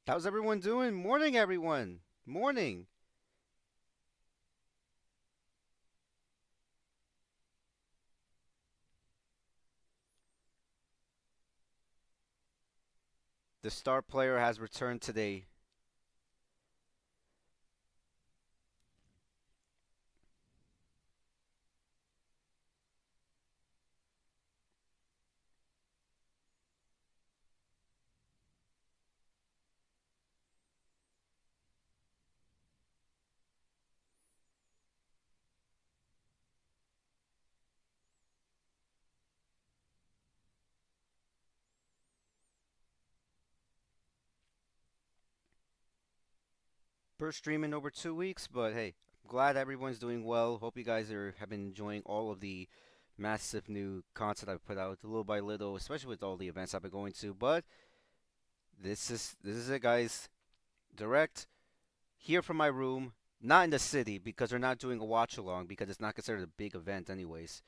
How's everyone doing? Morning, everyone. Morning. The star player has returned today. First stream in over 2 weeks, but hey, glad everyone's doing well. Hope you guys have been enjoying all of the massive new content I've put out little by little, especially with all the events I've been going to. But this is it, guys. Direct here from my room, not in the city because they're not doing a watch along because it's not considered a big event, anyways.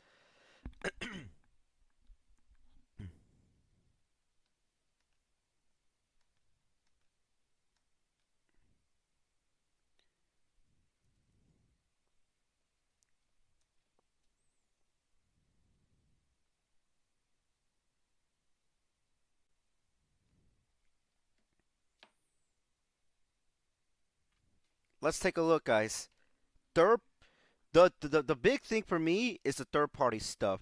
Let's take a look, guys. Third, the big thing for me is the third party stuff.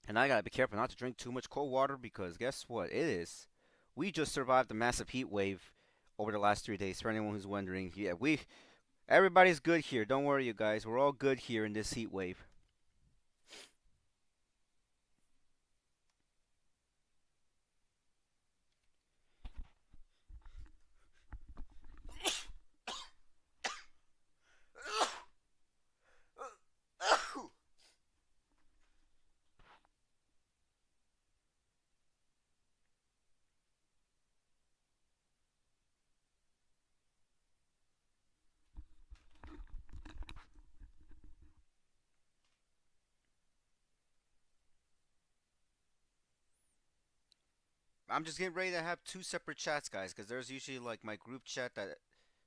And I gotta be careful not to drink too much cold water because guess what? It is. We just survived a massive heat wave over the last 3 days. For anyone who's wondering, yeah, everybody's good here. Don't worry, you guys. We're all good here in this heat wave. I'm just getting ready to have two separate chats, guys, because there's usually like my group chat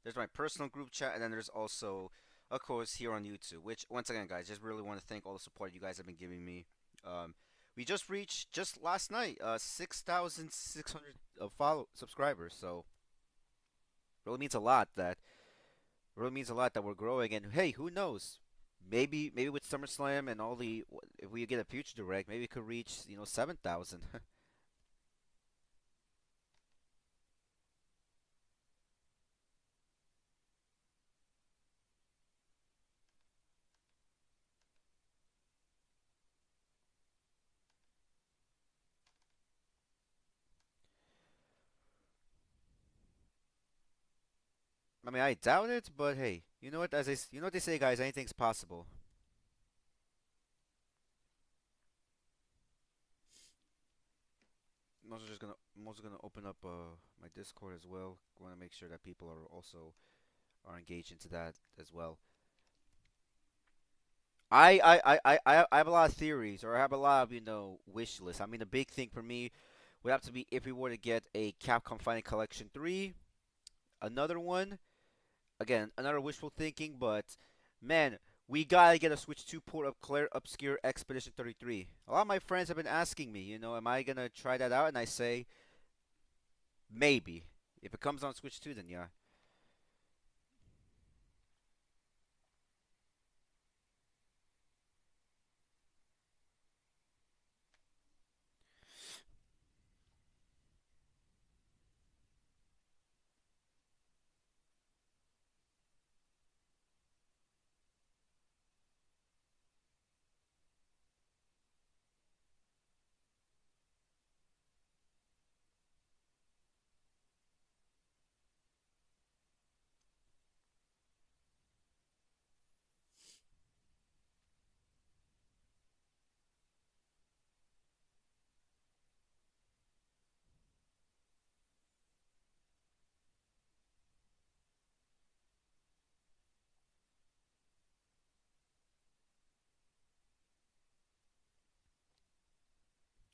there's my personal group chat, and then there's also, of course, here on YouTube. Which once again, guys, just really want to thank all the support you guys have been giving me. Um, we just reached just last night 6,600 follow subscribers, so really means a lot that really means a lot that we're growing. And hey, who knows? Maybe with SummerSlam and all the if we get a future direct, maybe it could reach 7,000. I mean, I doubt it, but hey, you know what? You know what they say, guys. Anything's possible. I'm also gonna open up my Discord as well. Want to make sure that people are engaged into that as well. I have a lot of theories, or I have a lot of wish lists. I mean, the big thing for me would have to be if we were to get a Capcom Fighting Collection 3, another one. Again, another wishful thinking, but man, we gotta get a Switch 2 port of Claire Obscure Expedition 33. A lot of my friends have been asking me, am I gonna try that out? And I say maybe. If it comes on Switch 2, then yeah.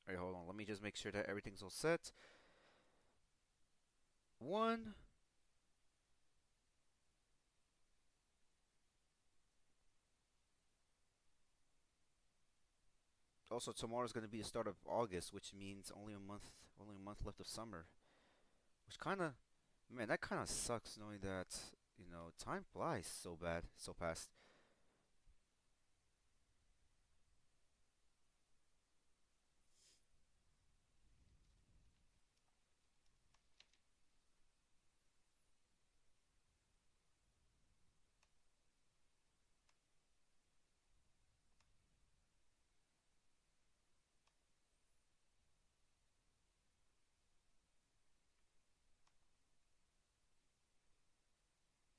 Alright, hold on. Let me just make sure that everything's all set. One. Also, tomorrow's gonna be the start of August, which means only a month left of summer. Which kind of, man, that kind of sucks knowing that, time flies so bad, so fast.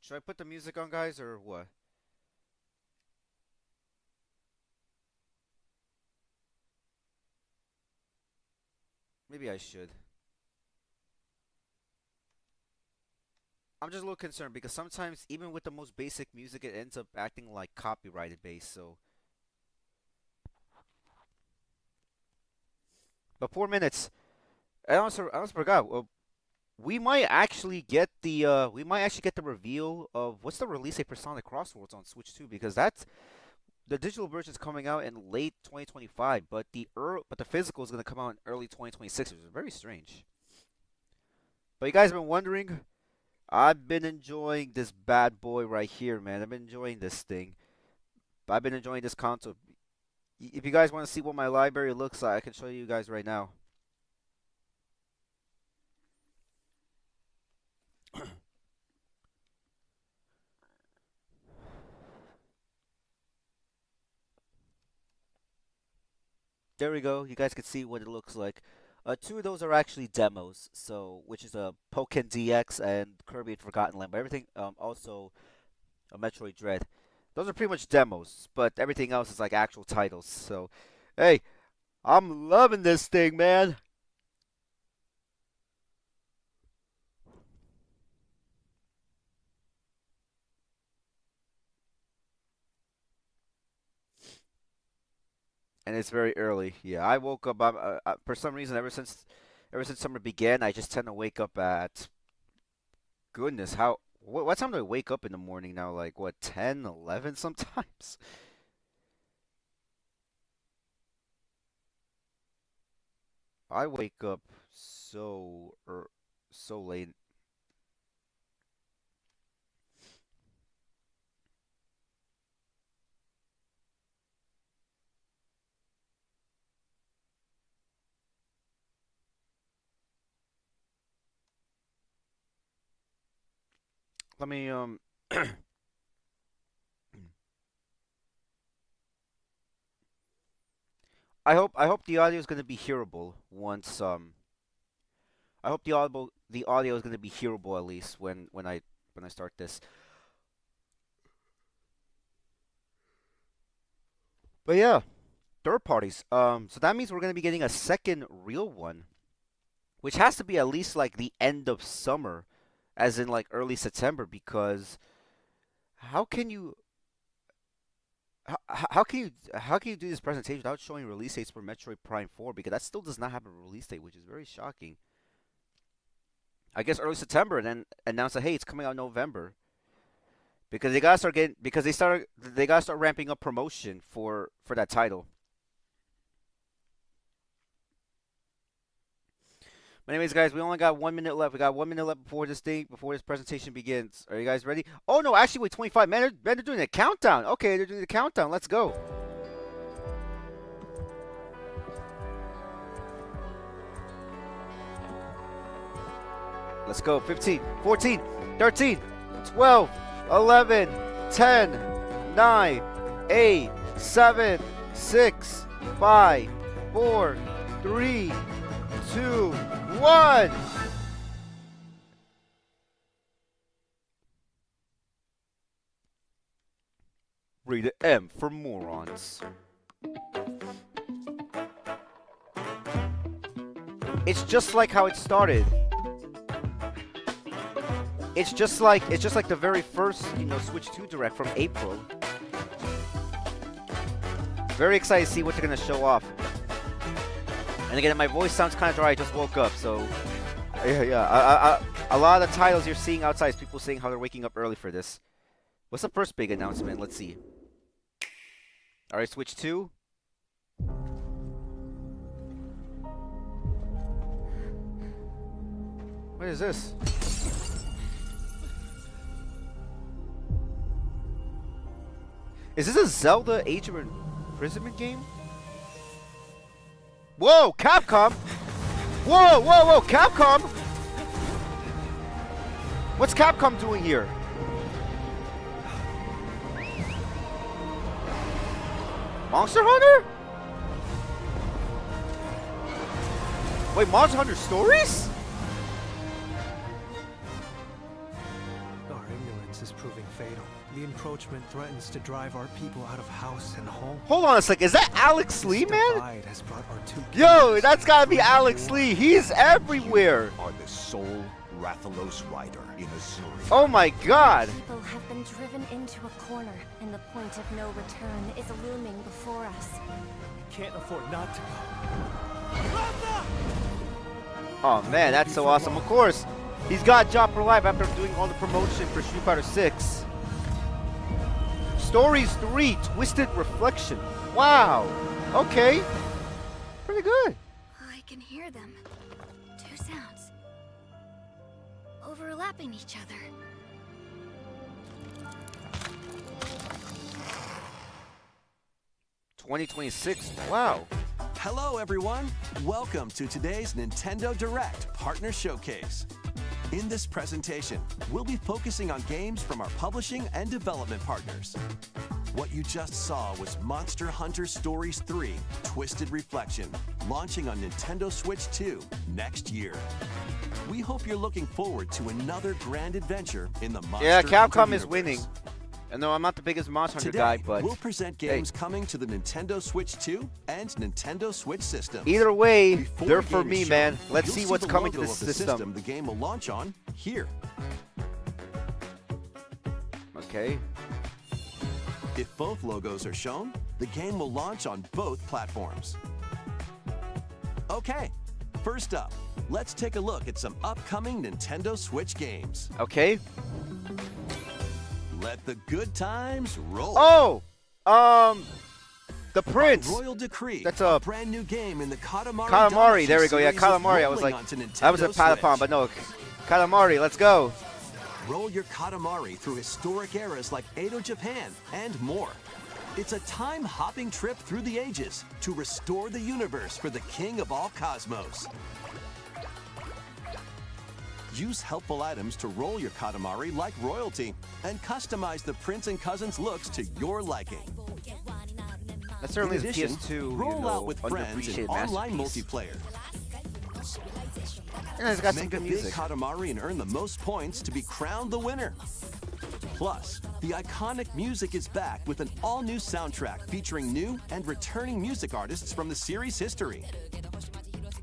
Should I put the music on, guys, or what? Maybe I should. I'm just a little concerned because sometimes, even with the most basic music, it ends up acting like copyrighted based. So, but 4 minutes. I also forgot. We might actually get the reveal of what's the release date for Sonic Crossworlds on Switch 2 because that's the digital version is coming out in late 2025, but the physical is going to come out in early 2026, which is very strange. But you guys have been wondering, I've been enjoying this bad boy right here, man. I've been enjoying this thing. I've been enjoying this console. If you guys want to see what my library looks like, I can show you guys right now. There we go. You guys can see what it looks like. Two of those are actually demos, so which is a Pokken DX and Kirby and Forgotten Land. But everything, also a Metroid Dread. Those are pretty much demos, but everything else is like actual titles. So, hey, I'm loving this thing, man. And it's very early. Yeah, I woke up. For some reason, ever since summer began, I just tend to wake up at goodness. What time do I wake up in the morning now? Like what, 10, 11 sometimes? I wake up so late. Let me I hope the audio is gonna be hearable once I hope the audio is gonna be hearable at least when I start this. But yeah, third parties. So that means we're gonna be getting a second real one, which has to be at least like the end of summer, as in like early September, because how can you how can you do this presentation without showing release dates for Metroid Prime 4? Because that still does not have a release date, which is very shocking. I guess early September, and then announce that hey, it's coming out in November. Because they gotta start ramping up promotion for that title. But anyways, guys, we only got 1 minute left. We got 1 minute left before this presentation begins. Are you guys ready? Oh no, actually, wait, 25. Man, they're doing a countdown. Okay, they're doing the countdown. Let's go. Let's go. 15, 14, 13, 12, 11, 10, 9, 8, 7, 6, 5, 4, 3, 2, 1. Rated M for morons. It's just like how it started. It's just like the very first, Switch 2 Direct from April. Very excited to see what they're gonna show off. And again, my voice sounds kind of dry. I just woke up, so yeah. A lot of the titles you're seeing outside is people saying how they're waking up early for this. What's the first big announcement? Let's see. All right, Switch 2. What is this? Is this a Zelda Age of Imprisonment game? Whoa, Capcom! Whoa, Capcom! What's Capcom doing here? Monster Hunter? Wait, Monster Hunter Stories? Our ignorance is proving fatal. The encroachment threatens to drive our people out of house and home. Hold on a sec, is that Alex Lee, man? Has brought our two Yo, that's gotta be Alex Lee. He's everywhere. Are the sole Rathalos rider in Azuri. Oh my god! People have been driven into a corner, and the point of no return is looming before us. We can't afford not to go. Oh man, that's so awesome. Of course, he's got job for life after doing all the promotion for Street Fighter 6. Stories 3, Twisted Reflection. Wow. Okay. Pretty good. I can hear them. Two sounds. Overlapping each other. $2026. Wow. Hello everyone! Welcome to today's Nintendo Direct Partner Showcase. In this presentation, we'll be focusing on games from our publishing and development partners. What you just saw was Monster Hunter Stories 3 Twisted Reflection, launching on Nintendo Switch 2 next year. We hope you're looking forward to another grand adventure in the Monster Yeah, Capcom Hunter is universe. winning. And no, I'm not the biggest Monster Hunter Today, guy, but we'll present games coming to the Nintendo Switch 2 and Nintendo Switch systems. either way, Before they're the for game me, is shown, man. Let's you'll see see what's the coming to logo this of the system. the game will launch on here. Okay. If both logos are shown, the game will launch on both platforms. Okay, first up, let's take a look at some upcoming Nintendo Switch games. Okay. Let the good times roll. Oh! The By Prince. Royal Decree, That's a brand new game in the Katamari. Katamari, Damacy there we go. Yeah, series is Katamari. I was rolling like, onto I was a Nintendo Patapon, Switch. but no. Katamari, let's go. Roll your Katamari through historic eras like Edo Japan and more. It's a time-hopping trip through the ages to restore the universe for the king of all cosmos. Use helpful items to roll your Katamari like royalty and customize the prince and cousins looks to your liking. That certainly In is addition, PS2, roll out with friends in underappreciated online masterpiece. multiplayer. Yeah, it's got some Make a good big music. Katamari and earn the most points to be crowned the winner. Plus, the iconic music is back with an all-new soundtrack featuring new and returning music artists from the series history.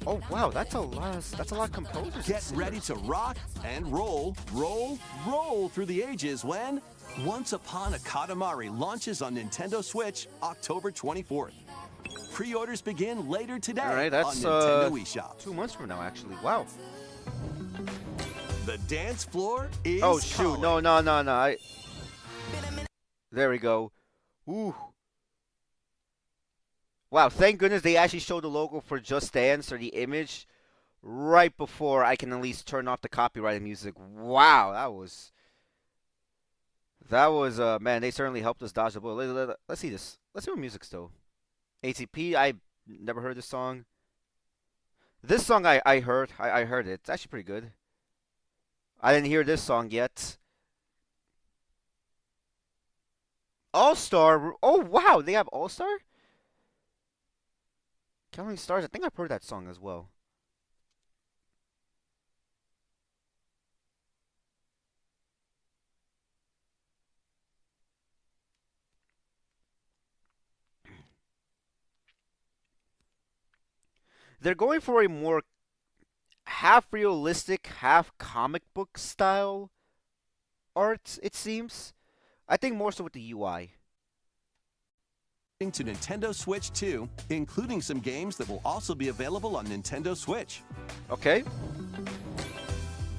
Oh wow, that's a lot of composers. Get ready to rock and roll, roll, roll through the ages when Once Upon a Katamari launches on Nintendo Switch October 24th. Pre-orders begin later today All right, that's on Nintendo eShop. 2 months from now, actually. Wow. The dance floor is Oh shoot! calling. No. There we go. Ooh. Wow! Thank goodness they actually showed the logo for Just Dance or the image right before I can at least turn off the copyrighted music. Wow, that was man. They certainly helped us dodge the bullet. Let's see this. Let's see what music's though. ATP. I never heard this song. This song I heard. I heard it. It's actually pretty good. I didn't hear this song yet. All-Star. Oh, wow. They have All-Star? Counting Stars. I think I've heard that song as well. They're going for a more half realistic, half comic book style art, it seems. I think more so with the UI. to Nintendo Switch 2, including some games that will also be available on Nintendo Switch. Okay.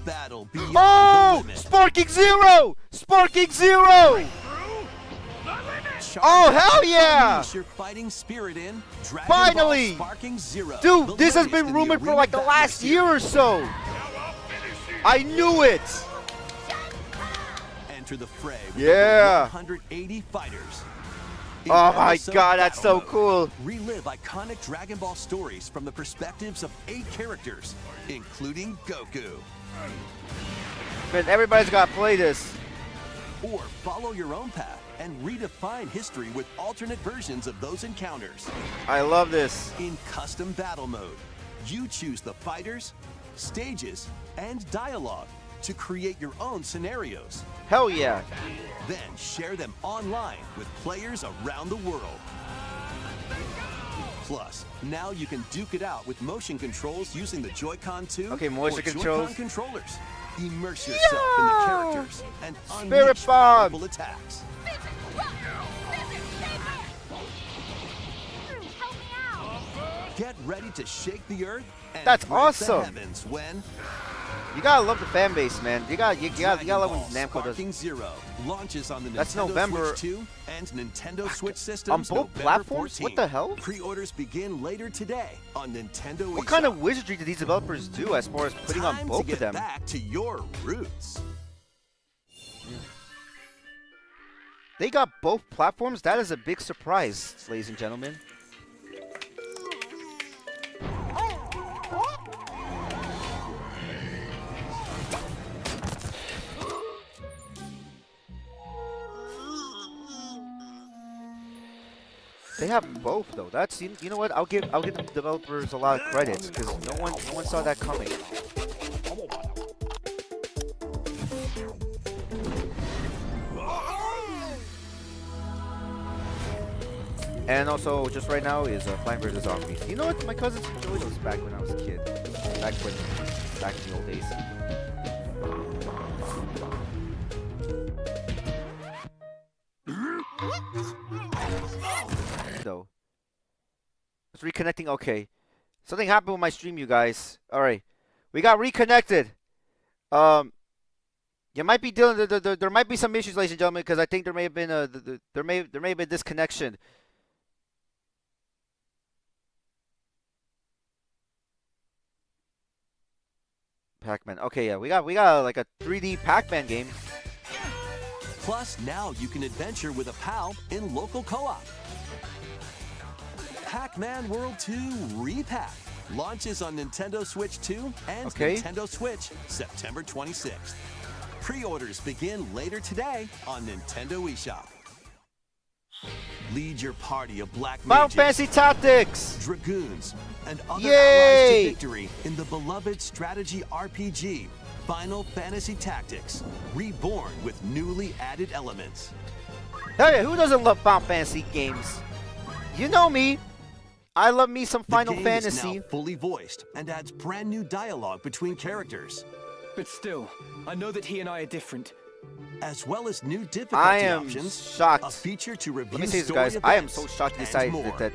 Battle Beyond Oh! the Limit. Sparking Zero! Sparking Zero! Oh, hell yeah! Unleash your fighting spirit in Dragon Finally! Ball Sparking Zero. Dude, the this has latest been in the rumored for Arena like the Battle last series. year or so. I knew it. Enter the fray with Yeah. over 180 fighters. In Oh my episode god, that's battle so mode, cool. Relive iconic Dragon Ball stories from the perspectives of 8 characters, including Goku. Man, everybody's got to play this. Or follow your own path and redefine history with alternate versions of those encounters. I love this. In custom battle mode, you choose the fighters, stages, and dialogue to create your own scenarios. Hell yeah. Then share them online with players around the world. Plus, now you can duke it out with motion controls using the Joy-Con 2 Okay, motion or controls. Joy-Con controllers. Immerse yourself in the characters and Spirit unleash bomb. powerful attacks. Get ready to shake the earth and That's break awesome. the heavens when You gotta love the fan base, man. You gotta Dragon love Ball when Namco does. Sparking Zero launches on the That's Nintendo November. Switch 2 and Nintendo Switch On systems both November platforms? 14th. What the hell? Pre-orders begin later today on Nintendo What eShop. kind of wizardry do these developers do as far as putting on Time both to get of them? back to your roots. They got both platforms? That is a big surprise, ladies and gentlemen. They have both though. That's you know what? I'll give the developers a lot of credit because no one saw that coming. And also, just right now is Flying vs. Zombies. You know what? My cousins enjoyed those back when I was a kid. Back in the old days. Though. It's reconnecting. Okay. Something happened with my stream, you guys. All right. We got reconnected. You might be dealing. There might be some issues, ladies and gentlemen, because I think there may have been there may have been disconnection. Pac-Man. Okay, yeah, we got like a 3D Pac-Man game. Plus, now you can adventure with a pal in local co-op. Pac-Man World 2 Repack launches on Nintendo Switch 2 and Okay. Nintendo Switch September 26th. Pre-orders begin later today on Nintendo eShop. Lead your party of black Final mages, Fantasy Tactics. dragoons, and other allies Yay! to victory in the beloved strategy RPG Final Fantasy Tactics, reborn with newly added elements. Hey, who doesn't love Final Fantasy games? You know me. I love me some Final the game Fantasy. is now fully voiced and adds brand new dialogue between characters, But still, I know that he and I are different. as well as new difficulty I am options. shocked. A feature to review Let me say this, story guys. I am events so shocked they and decided more. that.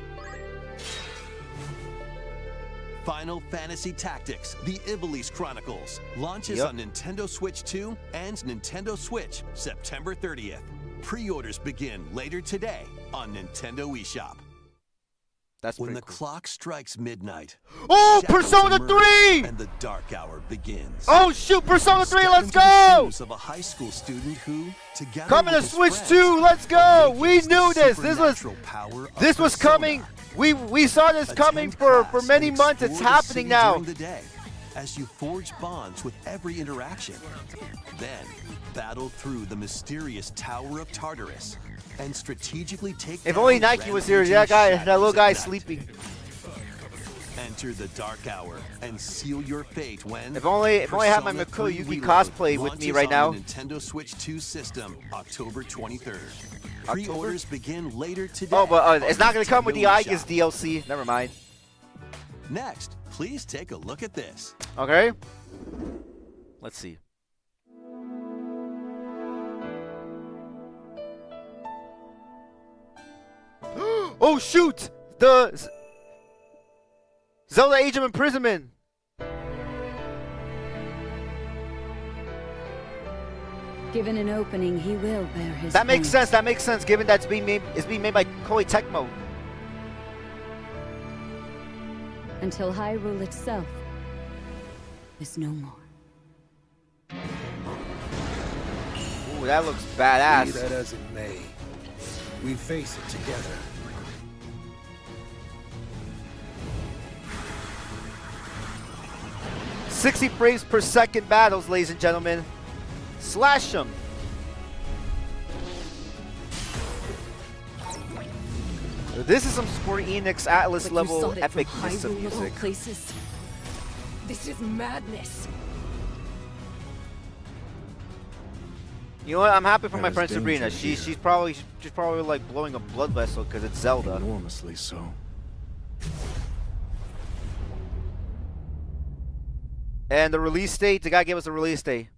Final Fantasy Tactics: The Ivalice Chronicles launches Yep. on Nintendo Switch 2 and Nintendo Switch September 30th. Pre-orders begin later today on Nintendo eShop. That's When pretty the cool. clock strikes midnight, Oh, shadows Persona emerge 3! and the dark hour begins. Oh shoot, Persona 3, Step let's into the go! shoes of a high school student who, together Coming to with his Switch friends, 2, let's go! awakens We the knew this. supernatural power of This was Persona. coming. We saw this coming Attend for class many and months. It's explore the happening city now. during the day as you forge bonds with every interaction. Then, battle through the mysterious Tower of Tartarus and strategically take If down only Nike was here, rampaging that little shadows guy at night. sleeping. Enter the dark hour and seal your fate when If only I had my Persona Mako 3 Yugi Reload cosplay with me launches right now. on the Nintendo Switch 2 system October 23rd. Pre-orders begin later today. Oh, but on it's not gonna come with the Nintendo Aegis eShop. DLC. Never mind. Next, please take a look at this. Okay. Let's see. Oh shoot! The Zelda Age of Imprisonment. Given an opening, he will bear his That makes point. sense. That makes sense. Given that's being made by Koei Tecmo. Until Hyrule itself is no more. Ooh, that looks badass. Be that as it may, we face it together. '60 frames per second battles, ladies and gentlemen. Slash them. This is some Square Enix Atlas level epicness of music. Places. This is madness. You know what? I'm happy for my There friend is Sabrina. danger She's probably like blowing a blood vessel because it's Zelda. Enormously so. And the release date, the guy gave us a release date.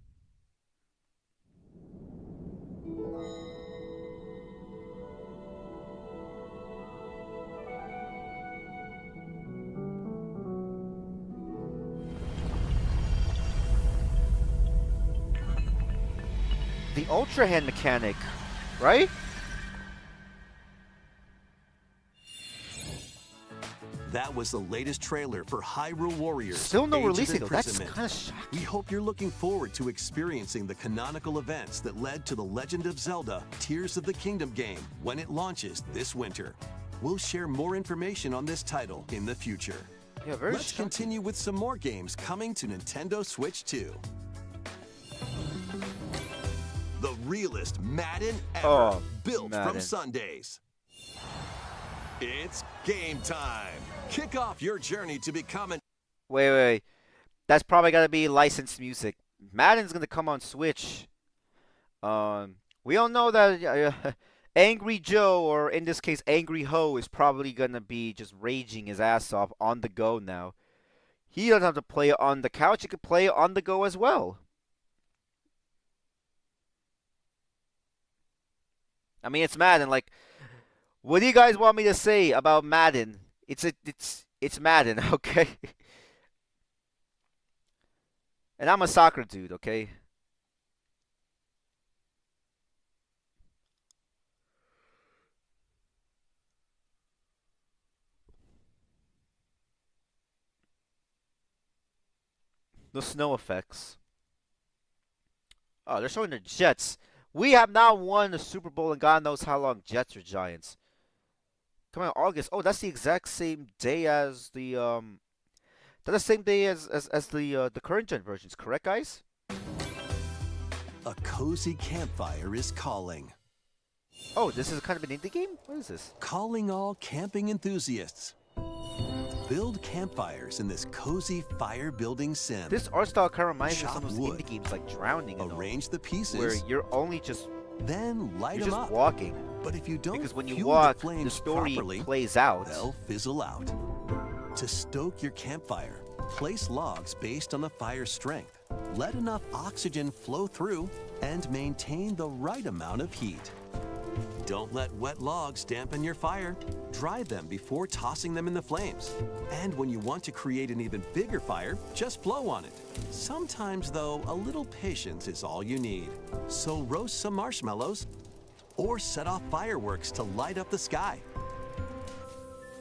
The Ultra Hand mechanic, right? That was the latest trailer for Hyrule Warriors. Still no Age of release date though. That's Imprisonment. kind of shocking. We hope you're looking forward to experiencing the canonical events that led to The Legend of Zelda Tears of the Kingdom game when it launches this winter. We'll share more information on this title in the future. Yeah, very Let's shocking. continue with some more games coming to Nintendo Switch 2. The realest Madden ever, Oh, built Madden. from Sundays. It's game time. Kick off your journey to become an Wait. That's probably gotta be licensed music. Madden's gonna come on Switch. We all know that Angry Joe, or in this case Angry Ho, is probably gonna be just raging his ass off on the go now. He doesn't have to play it on the couch; he could play it on the go as well. I mean, it's Madden. Like, what do you guys want me to say about Madden? It's Madden, okay? And I'm a soccer dude, okay? The snow effects. Oh, they're showing the Jets. We have now won the Super Bowl in God knows how long. Jets or Giants. Coming out August. Oh, that's the exact same day as the that's the same day as the current gen versions, correct, guys? A cozy campfire is calling. Oh, this is kind of an indie game? What is this? Calling all camping enthusiasts. Build campfires in this cozy fire building sim. This art style kind of reminds me of Chop some of those wood. indie games like Drowning and all, Arrange the pieces, where you're only just then light you're them just up. walking. But if you don't Because when you fuel walk, the flames the story properly, plays out. they'll fizzle out. To stoke your campfire, place logs based on the fire's strength. Let enough oxygen flow through and maintain the right amount of heat. Don't let wet logs dampen your fire. Dry them before tossing them in the flames. And when you want to create an even bigger fire, just blow on it. Sometimes, though, a little patience is all you need. So roast some marshmallows or set off fireworks to light up the sky.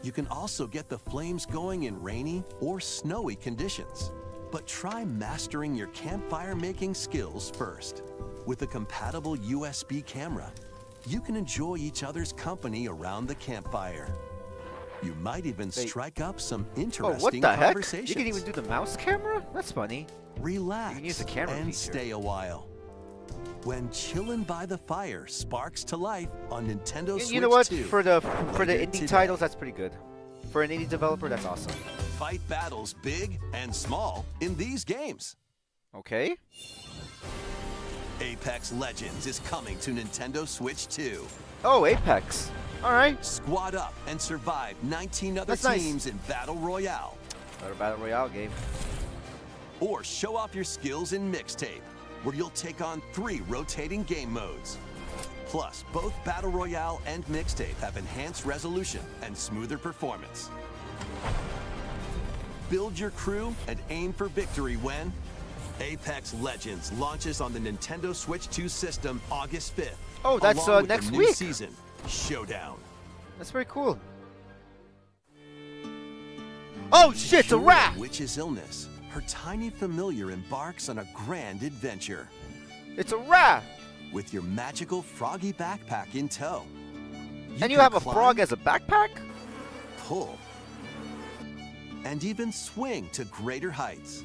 You can also get the flames going in rainy or snowy conditions. But try mastering your campfire making skills first. With a compatible USB camera, you can enjoy each other's company around the campfire. You might even Wait. strike up some Oh, interesting what the heck? conversations. You can even do the mouse camera? That's funny. Relax You can use the camera and feature. stay a while. When chillin' by the fire sparks to life on Nintendo Switch You know what? 2. For the Later indie today. titles, that's pretty good. For an indie developer, that's awesome. Fight battles big and small in these games. Okay. Apex Legends is coming to Nintendo Switch 2. Oh, Apex. All right. Squad up and survive 19 other That's nice. teams in Battle Royale. Another Battle Royale game. Or show off your skills in Mixtape, where you'll take on 3 rotating game modes. Plus, both Battle Royale and Mixtape have enhanced resolution and smoother performance. Build your crew and aim for victory when Apex Legends launches on the Nintendo Switch 2 system August 5th. Oh, that's along with next the new week. season, Showdown. That's very cool. Oh shit, it's a Curing rat! Witch's illness, her tiny familiar embarks on a grand adventure. It's a rat! With your magical froggy backpack in tow. And you can have a climb, frog as a backpack? pull, and even swing to greater heights.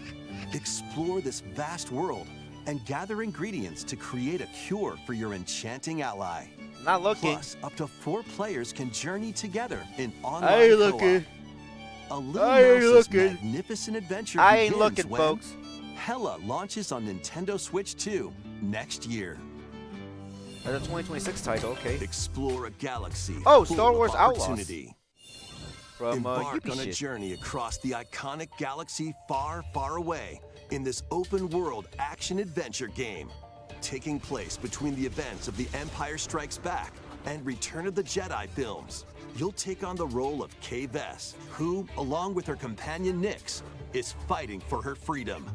Explore this vast world and gather ingredients to create a cure for your enchanting ally. Not looking. Plus, up to 4 players can journey together in online I ain't co-op. looking. A Little I ain't Mouse's looking. magnificent adventure I ain't begins looking, when folks. Hella launches on Nintendo Switch 2 next year. That's a 2026 title, okay. Explore a galaxy Oh, full Star of Wars Outlaws. opportunity. From Embark Yubi on a shit. journey across the iconic galaxy far, far away in this open-world action-adventure game, taking place between the events of The Empire Strikes Back and Return of the Jedi films. You'll take on the role of Kay Vess, who, along with her companion Nyx, is fighting for her freedom.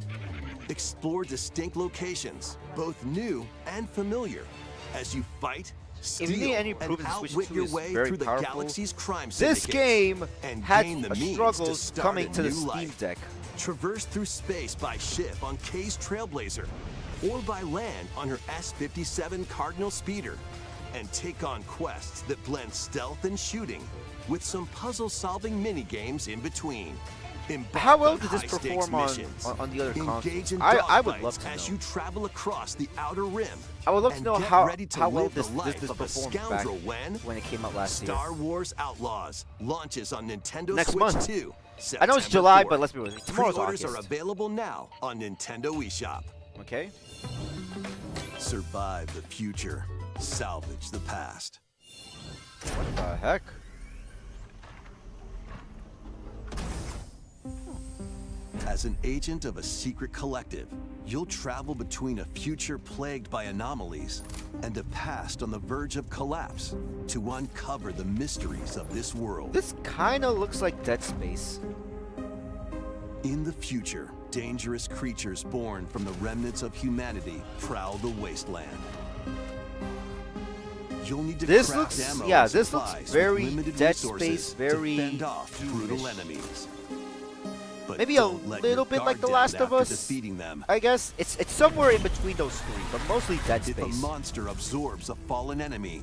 Explore distinct locations, both new and familiar, as you fight, If you need any steal, proof and that Switch outwit 2 your is way very through the powerful, galaxy's crime this syndicates game and had gain the means struggles to start coming a to the new Steam life. Deck. Traverse through space by ship on Kay's Trailblazer, or by land on her S-57 Cardinal Speeder, and take on quests that blend stealth and shooting with some puzzle-solving mini-games in between. Embark How well on did this high-stakes perform missions. on the other Engage consoles? in I would dogfights love to as know. you travel across the outer rim. I would love to and know get how ready to well live this the life of a performed back scoundrel when it came out last year. Star Wars Outlaws launches on Nintendo Next Switch month. 2. I know it's September July, 4th. but let's be real. Tomorrow's Pre-orders August. are available now on Nintendo eShop. Okay. Survive the future. Salvage the past. What the heck? As an agent of a secret collective, you'll travel between a future plagued by anomalies and a past on the verge of collapse to uncover the mysteries of this world. This kind of looks like Dead Space. In the future, dangerous creatures born from the remnants of humanity prowl the wasteland. You'll need to This craft looks- ammo yeah, and this looks supplies with very limited Dead resources Space, very to fend off brutal Doom-ish. enemies. But Maybe a don't let your little bit like guard The down Last of after Us. defeating them. I guess it's somewhere in between those three, but mostly Dead If a Space. monster absorbs a fallen enemy,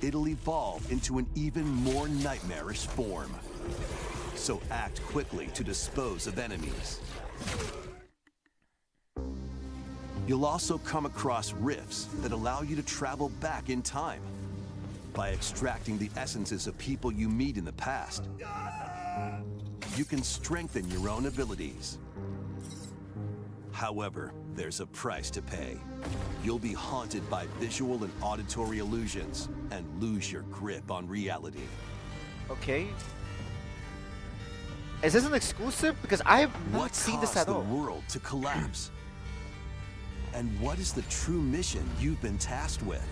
it'll evolve into an even more nightmarish form. So act quickly to dispose of enemies. You'll also come across rifts that allow you to travel back in time by extracting the essences of people you meet in the past. You can strengthen your own abilities. However, there's a price to pay. You'll be haunted by visual and auditory illusions and lose your grip on reality. Okay. Is this an exclusive? Because I have not What seen this caused at the all. world to collapse? And what is the true mission you've been tasked with?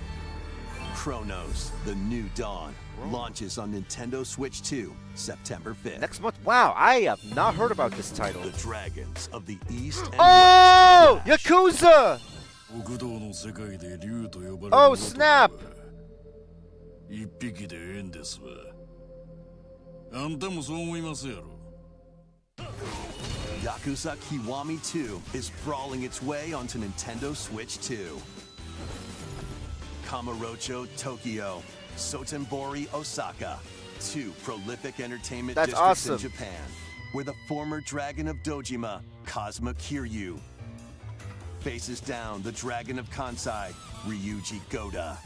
Chronos, The New Dawn, launches on Nintendo Switch 2, September 5th. Next month? Wow, I have not heard about this title. The Dragons of the East and Oh! West clash. Yakuza! Oh, snap! 一匹でええんですわ。あんたもそう思いますやろ。 Yakuza Kiwami 2 is brawling its way onto Nintendo Switch 2. Kamurocho Tokyo, Sotenbori Osaka, 2 prolific entertainment That's districts awesome. in Japan, where the former dragon of Dojima, Kazuma Kiryu, faces down the dragon of Kansai, Ryuji Goda.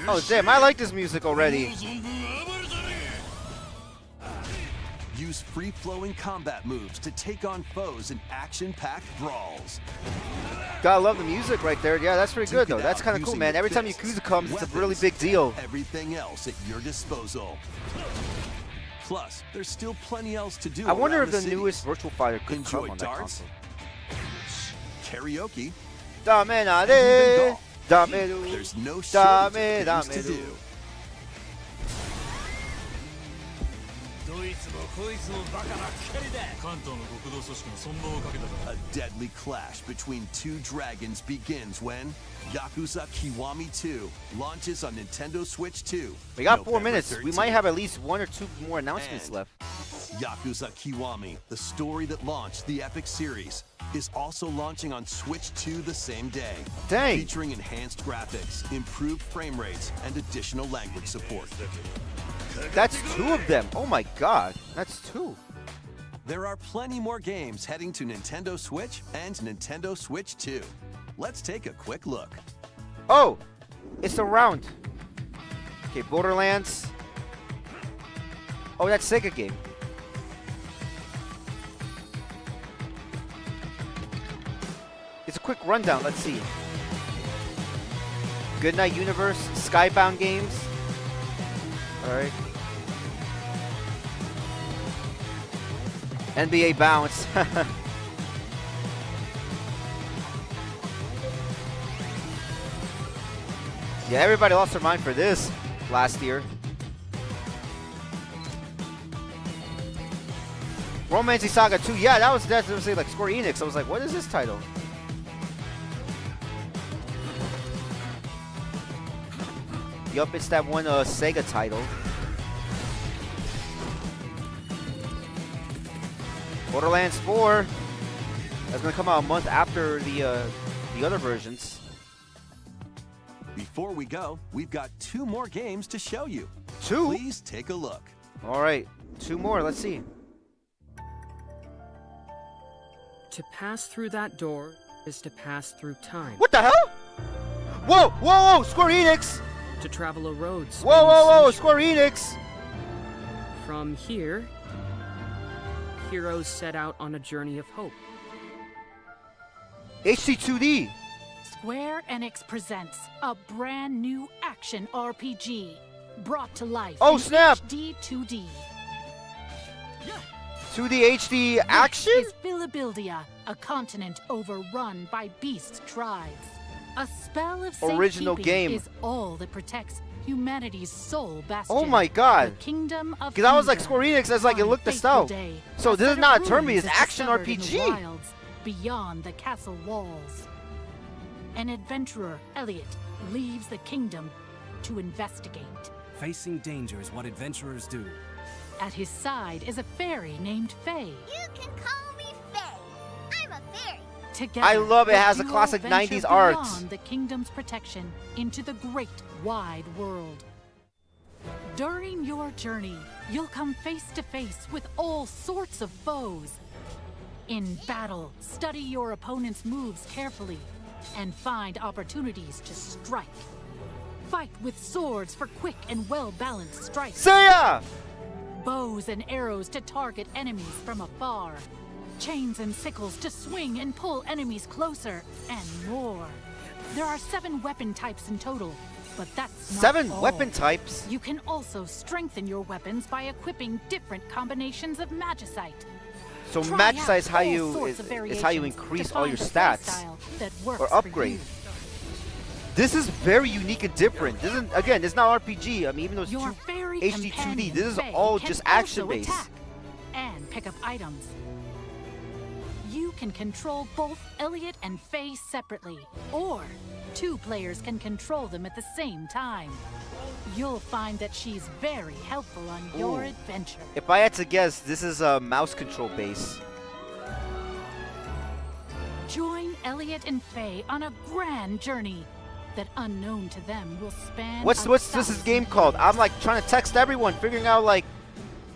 Oh, damn, I like this music already. Use free-flowing combat moves to take on foes in action-packed brawls. Gotta love the music right there. Yeah, that's pretty good, Duke though. it That's out kind of cool, using man. your Every time fists, Yakuza comes, it's a really weapons, big deal. Everything else at your disposal. Plus, there's still plenty else to do. I wonder around if the city. newest Virtual Fighter could Enjoy come on that darts, console. karaoke, Damenade! and even golf. Dameru. There's no shortage Dame, of things to dameru. do. A deadly clash between two dragons begins when Yakuza Kiwami 2 launches on Nintendo Switch 2. We got 4 November minutes. We 13th. might have at least 1 or 2 more announcements And left. Yakuza Kiwami, the story that launched the epic series, is also launching on Switch 2 the same day. Dang. Featuring enhanced graphics, improved frame rates, and additional language support. That's 2 of them. Oh my god. That's 2. There are plenty more games heading to Nintendo Switch and Nintendo Switch 2. Let's take a quick look. Oh, it's a round. Okay, Borderlands. Oh, that's Sega game. It's a quick rundown. Let's see. Goodnight Universe, Skybound games. All right. NBA Bounce. Yeah, everybody lost their mind for this last year. Romancing Saga 2. Yeah, that's like Square Enix. I was like, what is this title? Yup, it's that one Sega title. Borderlands 4. That's gonna come out a month after the other versions. Before we go, we've got 2 more games to show you. 2? Please take a look. All right, 2 more. Let's see. To pass through that door is to pass through time. What the hell? Whoa, whoa, whoa! Square Enix! To travel a road. Whoa, whoa, whoa! centuries. Square Enix! From here, heroes set out on a journey of hope. HC2D. Square Enix presents a brand new action RPG brought to life Oh, in snap! HD 2D. 2D HD action? This is Bilibildia, a continent overrun by beast tribes. A spell of Original safekeeping game. is all that protects humanity's sole bastion. Oh my god! The kingdom of Because I was like Ida. Square Enix, I was like, it On looked the fateful style. day, So a this is set not of a turn based, ruins it's is action discovered in the RPG. wilds beyond the castle walls. An adventurer, Elliot, leaves the kingdom to investigate. Facing danger is what adventurers do. At his side is a fairy named Faye. You can call me Faye. I'm a fairy. Together, I love it. It the has a duo classic venture 90s art. beyond the kingdom's protection into the great wide world. During your journey, you'll come face to face with all sorts of foes. In battle, study your opponent's moves carefully and find opportunities to strike. Fight with swords for quick and well-balanced strikes. Seiya! Bows and arrows to target enemies from afar. Chains and sickles to swing and pull enemies closer, and more. There are 7 weapon types in total, but that's not 7 all. weapon types? You can also strengthen your weapons by equipping different combinations of magicite. So Try Magicite out is how all you sorts of is how you variations increase to all your find a play stats style that works or for upgrade. you. This is very unique and different. This isn't, again, it's not RPG. I mean, even though it's Your 2 fairy HD 2D, companion, this is Faye, all can just also action based. attack and pick up items. You can control both Elliot and Faye separately, or 2 players can control them at the same time. You'll find that she's very helpful on your Ooh. adventure. If I had to guess, this is a mouse control base. Join Elliot and Faye on a grand journey that, unknown to them, will span. What's this is game called? I'm like trying to text everyone, figuring out like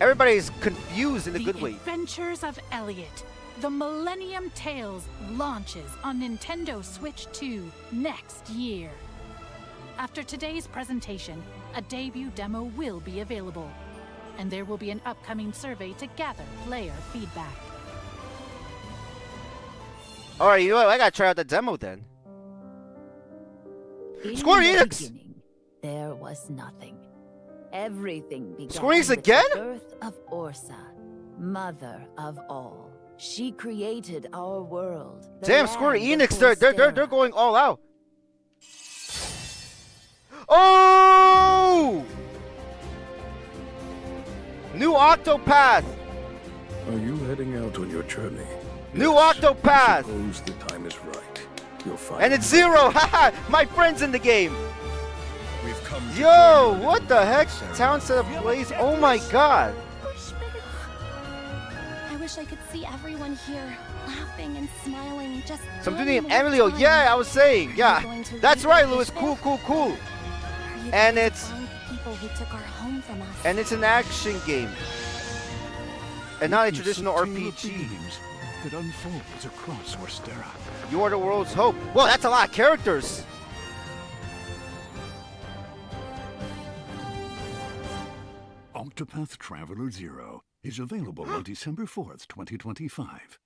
everybody's confused in a good way. Adventures of Elliot. The Millennium Tales launches on Nintendo Switch 2 next year. After today's presentation, a debut demo will be available, and there will be an upcoming survey to gather player feedback. All right, you know what? I gotta try out the demo then. In Square the Enix! beginning, there was nothing. Everything began Square Enix with again? the birth of Orsa, mother of all. She created our world. the Damn, Square land of Enix, they're Forsterra. going all out. Octopath! Are you heading out on your journey? New Yes. Octopath! Suppose the time is right. You'll find. And it's Zero! Haha! My friend's in the game! We've come to Yo! What the heck? Town set of plays? Oh my god! I wish I could see everyone here, laughing and smiling, just. Something named glowing with Emilio. fun. Yeah, I was saying. Are Yeah. you going to That's leave right, the Lewis. beach Cool, there? cool, cool. Are you And going to it's- find the people who took our home from us? And it's an action game. And not a Witness traditional tale of RPG. beginnings that unfolds across Orstera. You are the world's hope. Well, that's a lot of characters. Octopath Traveler 0 is available on December 4th, 2025.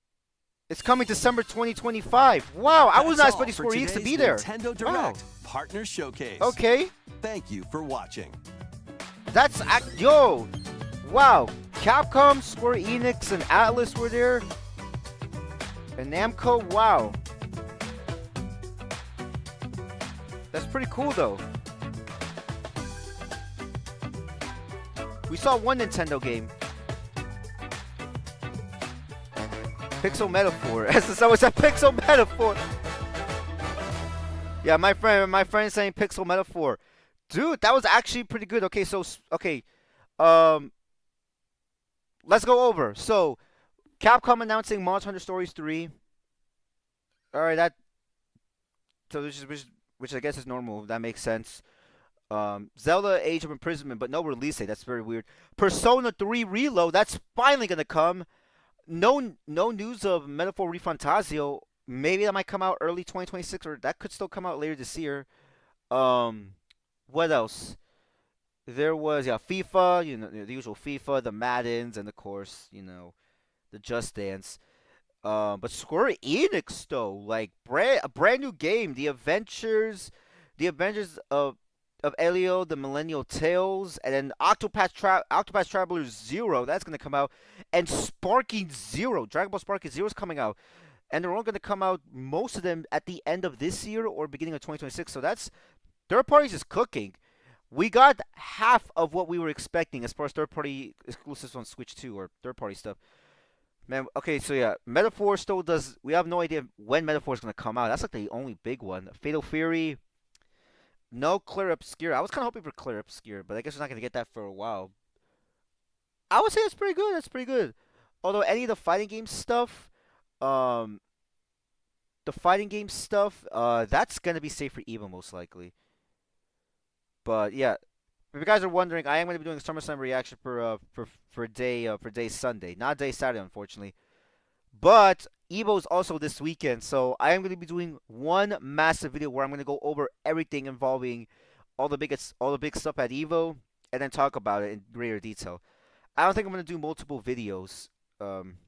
It's coming December 2025. Wow, I was not That's all expecting for Square Enix to today's be there. Nintendo Direct Wow. Partner Showcase. Okay. Thank you for watching. That's yo. Wow. Capcom, Square Enix, and Atlas were there. And Namco. Wow. That's pretty cool though. We saw one Nintendo game. Pixel Metaphor. SSO is a Pixel Metaphor. Yeah, my friend is saying Pixel Metaphor. Dude, that was actually pretty good. Okay, so let's go over. So, Capcom announcing Monster Hunter Stories 3. All right, that so which I guess is normal. That makes sense. Zelda Age of Imprisonment, but no release date. That's very weird. Persona 3 Reload. That's finally gonna come. No news of Metaphor Refantasio. Maybe that might come out early 2026, or that could still come out later this year. What else? There was FIFA, the usual FIFA, the Maddens, and of course, the Just Dance. But Square Enix though, like a brand new game, the Adventures of Elio, the Millennial Tales, and then Octopath Traveler 0, that's gonna come out, and Sparking Zero, Dragon Ball Sparking Zero is coming out, and they're all gonna come out, most of them at the end of this year or beginning of 2026. So that's third parties is cooking. We got half of what we were expecting as far as third party exclusives on Switch 2 or third party stuff. Man, okay, so yeah, Metaphor still does. We have no idea when Metaphor is gonna come out. That's like the only big one. Fatal Fury. No Clear Obscure. I was kind of hoping for Clear Obscure, but I guess we're not going to get that for a while. I would say it's pretty good. That's pretty good. Although any of the fighting game stuff, that's going to be safe for Evo most likely. But yeah, if you guys are wondering, I am going to be doing a SummerSlam reaction for day Sunday, not day Saturday, unfortunately. But Evo is also this weekend, so I am going to be doing one massive video where I'm going to go over everything involving all the big stuff at Evo, and then talk about it in greater detail. I don't think I'm going to do multiple videos. I'm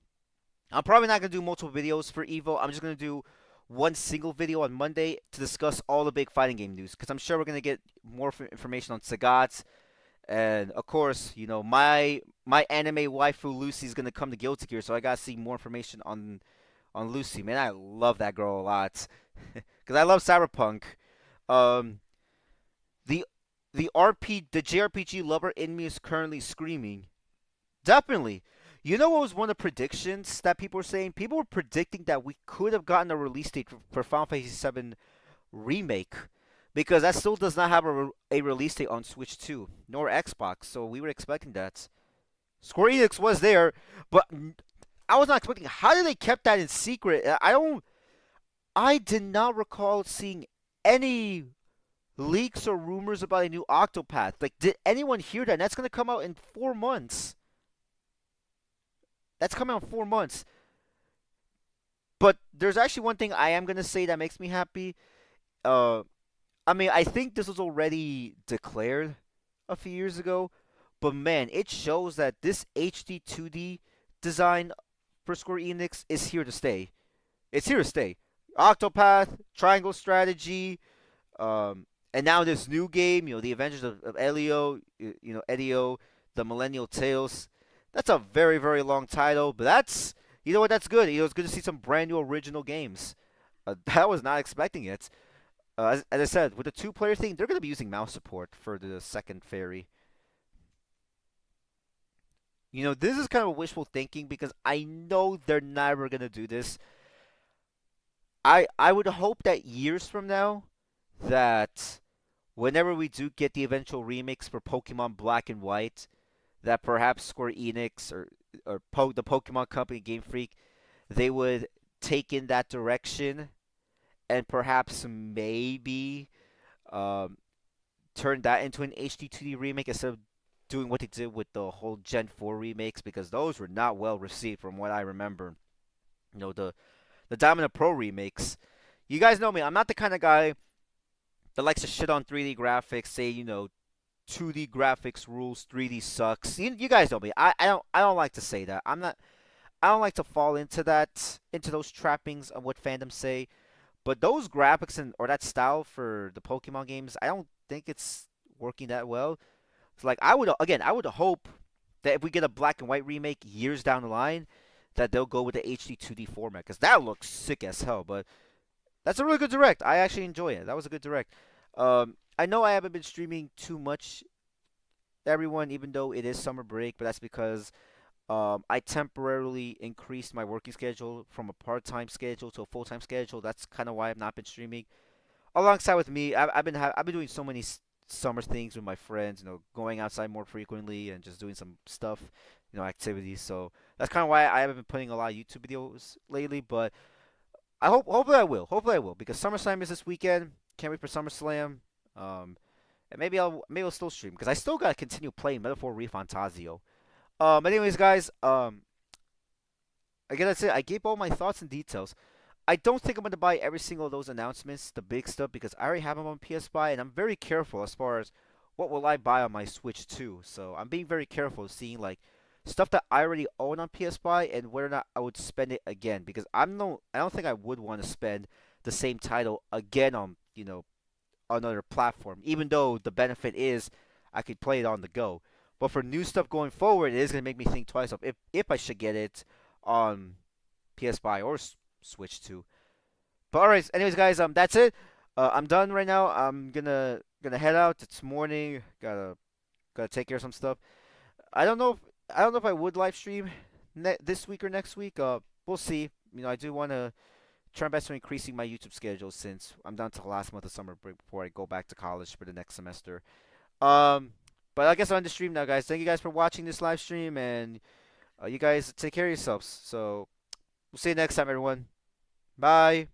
probably not going to do multiple videos for Evo. I'm just going to do one single video on Monday to discuss all the big fighting game news, because I'm sure we're going to get more information on Sagat. And of course, my anime waifu Lucy's gonna come to Guilty Gear, so I gotta see more information on Lucy. Man, I love that girl a lot, cause I love Cyberpunk. The JRPG lover in me is currently screaming. Definitely. You know what was one of the predictions that people were saying? People were predicting that we could have gotten a release date for Final Fantasy VII Remake. Because that still does not have a release date on Switch 2, nor Xbox, so we were expecting that. Square Enix was there, but I was not expecting. How did they kept that in secret? I did not recall seeing any leaks or rumors about a new Octopath. Like, did anyone hear that? And that's gonna come out in 4 months. That's coming out in 4 months. But there's actually one thing I am gonna say that makes me happy. I mean, I think this was already declared a few years ago, but man, it shows that this HD 2D design for Square Enix is here to stay. It's here to stay. Octopath, Triangle Strategy, and now this new game, the Adventures of Elio, Edio, the Millennial Tales. That's a very, very long title, but that's, that's good. It's good to see some brand new original games. I was not expecting it. As I said, with the two-player thing, they're going to be using mouse support for the second fairy. This is kind of wishful thinking because I know they're never gonna do this. I would hope that years from now, that whenever we do get the eventual remix for Pokemon Black and White, that perhaps Square Enix or the Pokemon Company Game Freak, they would take in that direction and perhaps maybe um, turn that into an HD 2D remake instead of doing what they did with the whole Gen 4 remakes, because those were not well received from what I remember. The Diamond and Pro remakes. You guys know me. I'm not the kind of guy that likes to shit on 3D graphics, say 2D graphics rules, 3D sucks. You guys know me. I don't like to say that. I don't like to fall into those trappings of what fandoms say. But those graphics or that style for the Pokemon games, I don't think it's working that well. It's like I would hope that if we get a black and white remake years down the line, that they'll go with the HD 2D format, because that looks sick as hell. But that's a really good direct. I actually enjoy it. That was a good direct. I know I haven't been streaming too much, everyone, even though it is summer break, but that's because I temporarily increased my working schedule from a part-time schedule to a full-time schedule. That's kind of why I've not been streaming. Alongside with me, I've been doing so many summer things with my friends. Going outside more frequently and just doing some stuff, activities. So that's kind of why I haven't been putting a lot of YouTube videos lately. But hopefully I will. Hopefully I will, because SummerSlam is this weekend. Can't wait for SummerSlam. And maybe I'll still stream, because I still gotta continue playing Metaphor ReFantazio. Anyways, guys, again, that's it. I gave all my thoughts and details. I don't think I'm going to buy every single of those announcements, the big stuff, because I already have them on PS Buy, and I'm very careful as far as what will I buy on my Switch too. So I'm being very careful seeing like stuff that I already own on PS Buy and whether or not I would spend it again, because I don't think I would want to spend the same title again on another platform, even though the benefit is I could play it on the go. But for new stuff going forward, it is going to make me think twice of if I should get it on PS Buy or Switch too. But alright, anyways, guys, that's it. I'm done right now. I'm gonna head out. It's morning. Gotta take care of some stuff. I don't know if I would live stream this week or next week. We'll see. I do want to try my best to increasing my YouTube schedule, since I'm down to the last month of summer break before I go back to college for the next semester. Um, but I guess I'll end the stream now, guys. Thank you guys for watching this live stream, and you guys take care of yourselves. So we'll see you next time, everyone. Bye.